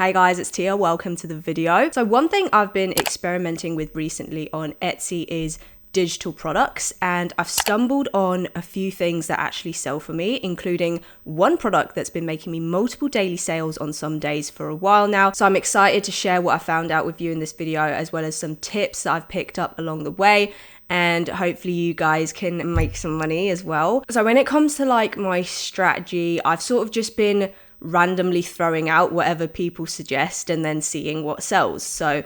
Hey guys, it's Tia. Welcome to the video. So one thing I've been experimenting with recently on Etsy is digital products, and I've stumbled on a few things that actually sell for me, including one product that's been making me multiple daily sales on some days for a while now. So I'm excited to share what I found out with you in this video, as well as some tips that I've picked up along the way, and hopefully you guys can make some money as well. So when it comes to like my strategy, I've sort of just been randomly throwing out whatever people suggest and then seeing what sells. So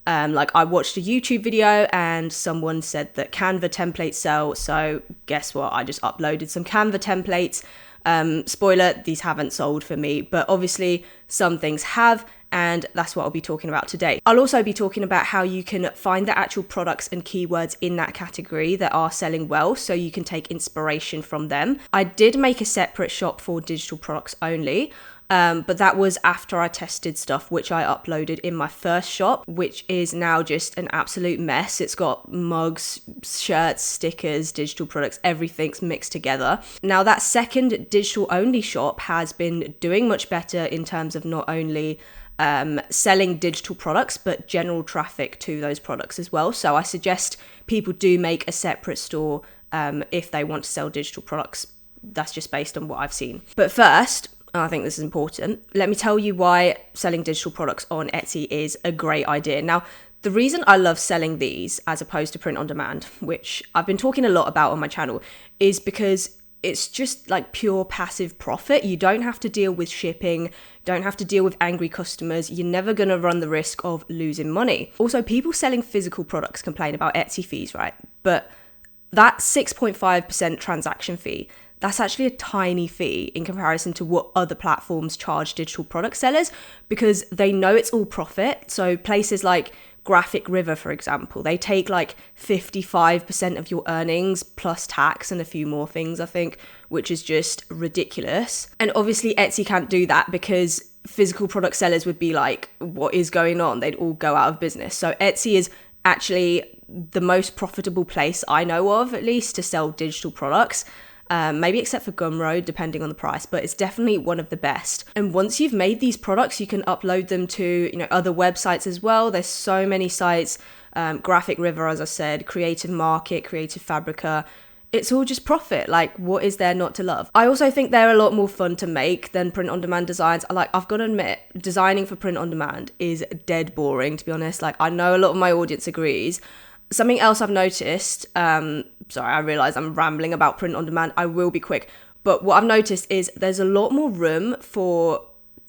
like I watched a YouTube video and someone said that Canva templates sell. So guess what? I just uploaded some Canva templates. Spoiler, these haven't sold for me, but obviously some things have, and that's what I'll be talking about today. I'll also be talking about how you can find the actual products and keywords in that category that are selling well, so you can take inspiration from them. I did make a separate shop for digital products only, but that was after I tested stuff which I uploaded in my first shop, which is now just an absolute mess. It's got mugs, shirts, stickers, digital products, everything's mixed together. Now that second digital only shop has been doing much better in terms of not only selling digital products, but general traffic to those products as well. So I suggest people do make a separate store if they want to sell digital products. That's just based on what I've seen. But first, I think this is important, let me tell you why selling digital products on Etsy is a great idea. Now, the reason I love selling these as opposed to print on demand, which I've been talking a lot about on my channel, is because it's just like pure passive profit. You don't have to deal with shipping, don't have to deal with angry customers. You're never going to run the risk of losing money. Also, people selling physical products complain about Etsy fees, right? But that 6.5% transaction fee, that's actually a tiny fee in comparison to what other platforms charge digital product sellers, because they know it's all profit. So places like Graphic River, for example, they take like 55% of your earnings plus tax and a few more things, I think, which is just ridiculous. And obviously Etsy can't do that because physical product sellers would be like, what is going on? They'd all go out of business. So Etsy is actually the most profitable place I know of, at least, to sell digital products. Maybe except for Gumroad, depending on the price, but it's definitely one of the best. And once you've made these products, you can upload them to, other websites as well. There's so many sites, Graphic River, as I said, Creative Market, Creative Fabrica. It's all just profit. Like, what is there not to love? I also think they're a lot more fun to make than print-on-demand designs. I've got to admit, designing for print-on-demand is dead boring, to be honest. Like, I know a lot of my audience agrees. Something else I've noticed, sorry, I realize I'm rambling about print on demand. I will be quick. But what I've noticed is there's a lot more room for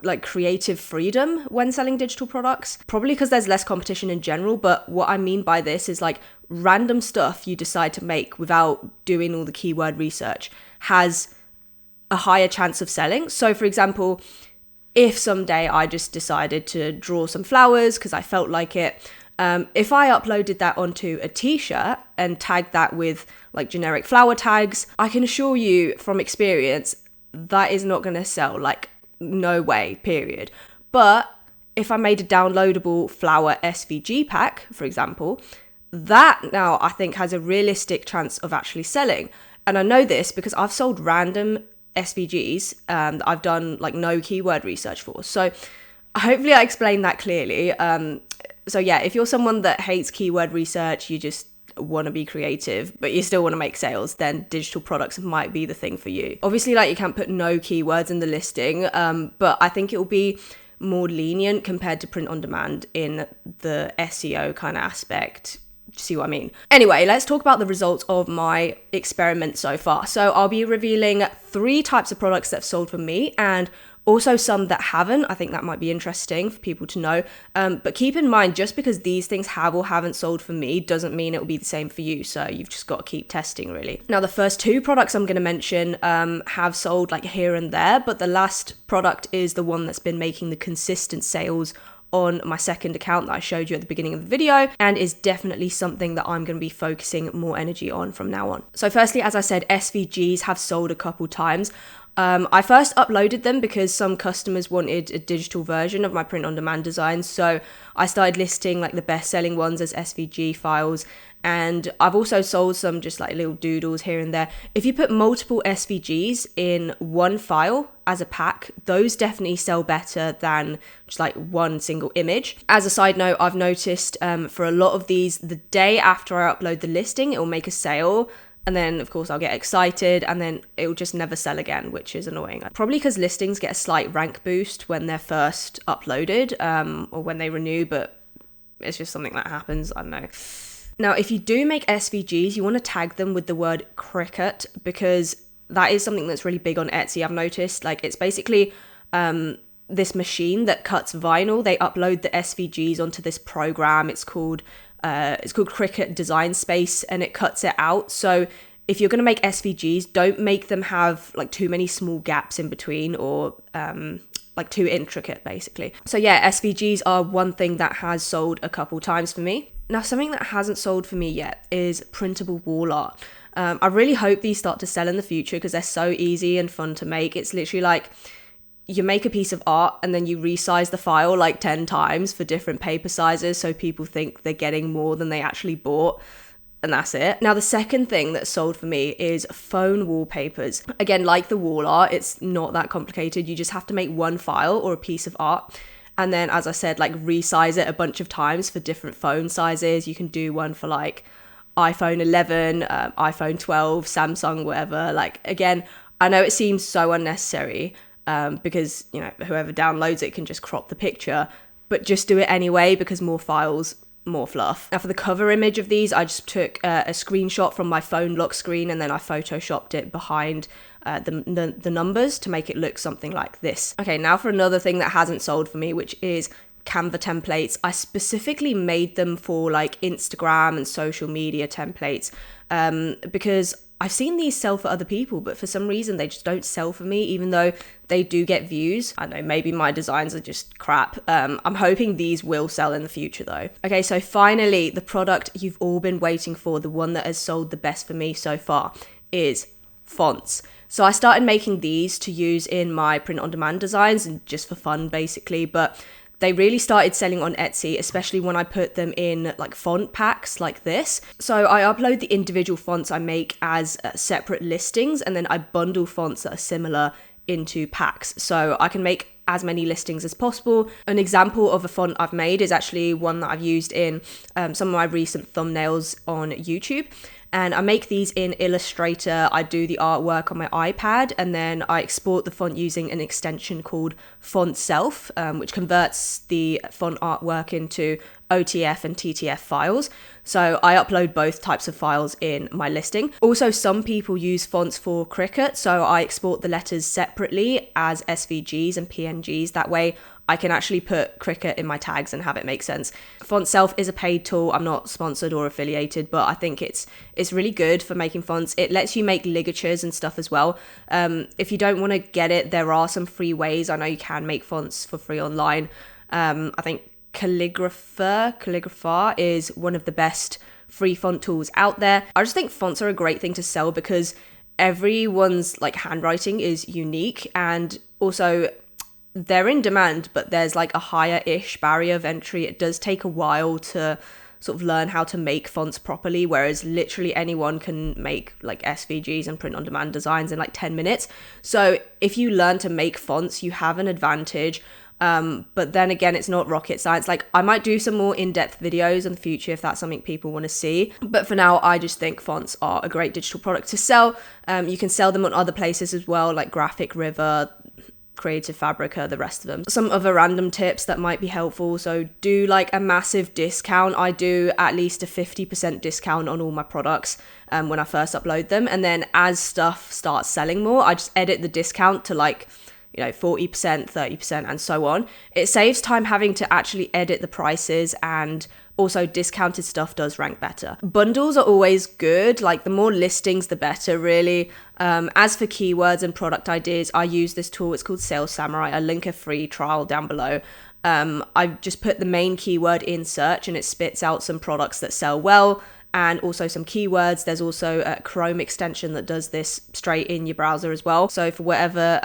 like creative freedom when selling digital products, probably because there's less competition in general. But what I mean by this is like random stuff you decide to make without doing all the keyword research has a higher chance of selling. So for example, if someday I just decided to draw some flowers because I felt like it, if I uploaded that onto a t-shirt and tagged that with like generic flower tags, I can assure you from experience that is not going to sell. Like, no way, period. But if I made a downloadable flower SVG pack, for example, that now I think has a realistic chance of actually selling. And I know this because I've sold random SVGs that I've done like no keyword research for. So hopefully I explained that clearly. So yeah, if you're someone that hates keyword research, you just want to be creative, but you still want to make sales, then digital products might be the thing for you. Obviously, like you can't put no keywords in the listing, but I think it will be more lenient compared to print on demand in the SEO kind of aspect. See what I mean? Anyway, let's talk about the results of my experiment so far. So I'll be revealing 3 types of products that have sold for me, and also some that haven't. I think that might be interesting for people to know. But keep in mind, just because these things have or haven't sold for me doesn't mean it will be the same for you. So you've just got to keep testing, really. Now, the first 2 products I'm going to mention have sold like here and there, but the last product is the one that's been making the consistent sales on my second account that I showed you at the beginning of the video, and is definitely something that I'm going to be focusing more energy on from now on. So firstly, as I said, SVGs have sold a couple times. I first uploaded them because some customers wanted a digital version of my print on demand designs. So I started listing like the best selling ones as SVG files. And I've also sold some just like little doodles here and there. If you put multiple SVGs in one file as a pack, those definitely sell better than just like one single image. As a side note, I've noticed for a lot of these, the day after I upload the listing, it will make a sale. And then, of course, I'll get excited and then it will just never sell again, which is annoying. Probably because listings get a slight rank boost when they're first uploaded or when they renew, but it's just something that happens. I don't know. Now, if you do make SVGs, you want to tag them with the word Cricut because that is something that's really big on Etsy. I've noticed like it's basically this machine that cuts vinyl. They upload the SVGs onto this program. It's called Cricut Design Space and it cuts it out. So if you're going to make SVGs, don't make them have like too many small gaps in between or like too intricate basically. So yeah, SVGs are one thing that has sold a couple times for me. Now, something that hasn't sold for me yet is printable wall art. I really hope these start to sell in the future because they're so easy and fun to make. It's literally like you make a piece of art and then you resize the file like 10 times for different paper sizes so people think they're getting more than they actually bought. And that's it. Now, the second thing that sold for me is phone wallpapers. Again, like the wall art, it's not that complicated. You just have to make one file or a piece of art. And then, as I said, like resize it a bunch of times for different phone sizes. You can do one for like iPhone 11, iPhone 12, Samsung, whatever. Like, again, I know it seems so unnecessary because, you know, whoever downloads it can just crop the picture, but just do it anyway because more files, more fluff. Now, for the cover image of these, I just took a screenshot from my phone lock screen and then I photoshopped it behind the numbers to make it look something like this. Okay, now for another thing that hasn't sold for me, which is Canva templates. I specifically made them for like Instagram and social media templates because I've seen these sell for other people, but for some reason they just don't sell for me, even though they do get views. I don't know, maybe my designs are just crap. I'm hoping these will sell in the future though. Okay, so finally, the product you've all been waiting for, the one that has sold the best for me so far, is fonts. So I started making these to use in my print on demand designs and just for fun basically, but they really started selling on Etsy, especially when I put them in like font packs like this. So I upload the individual fonts I make as separate listings and then I bundle fonts that are similar into packs. So I can make as many listings as possible. An example of a font I've made is actually one that I've used in some of my recent thumbnails on YouTube. And I make these in Illustrator. I do the artwork on my iPad and then I export the font using an extension called fontself, which converts the font artwork into OTF and TTF files. So I upload both types of files in my listing. Also, some people use fonts for Cricut, so I export the letters separately as SVGs and PNGs. That way I can actually put Cricut in my tags and have it make sense. Fontself is a paid tool. I'm not sponsored or affiliated, but I think it's really good for making fonts. It lets you make ligatures and stuff as well. If you don't want to get it, there are some free ways. I know you can make fonts for free online. I think Calligrapher is one of the best free font tools out there. I just think fonts are a great thing to sell because everyone's like handwriting is unique and also they're in demand, but there's like a higher-ish barrier of entry. It does take a while to sort of learn how to make fonts properly, whereas literally anyone can make like SVGs and print on demand designs in like 10 minutes. So if you learn to make fonts, you have an advantage. But then again, it's not rocket science. Like I might do some more in-depth videos in the future if that's something people want to see. But for now, I just think fonts are a great digital product to sell. You can sell them on other places as well, like Graphic River, Creative Fabrica, the rest of them. Some other random tips that might be helpful. So do like a massive discount. I do at least a 50% discount on all my products when I first upload them. And then as stuff starts selling more, I just edit the discount to like, 40%, 30%, and so on. It saves time having to actually edit the prices, and also discounted stuff does rank better. Bundles are always good. Like the more listings, the better, really. As for keywords and product ideas, I use this tool. It's called Sales Samurai. I link a free trial down below. I just put the main keyword in search and it spits out some products that sell well. and also some keywords. There's also a Chrome extension that does this straight in your browser as well. So for whatever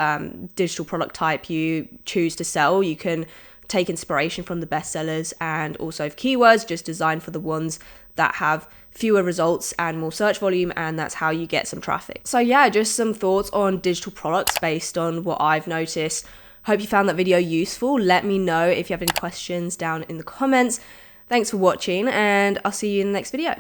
digital product type you choose to sell, you can take inspiration from the bestsellers, and also for keywords, just design for the ones that have fewer results and more search volume, and that's how you get some traffic. So yeah, just some thoughts on digital products based on what I've noticed. Hope you found that video useful. Let me know if you have any questions down in the comments. Thanks for watching, and I'll see you in the next video.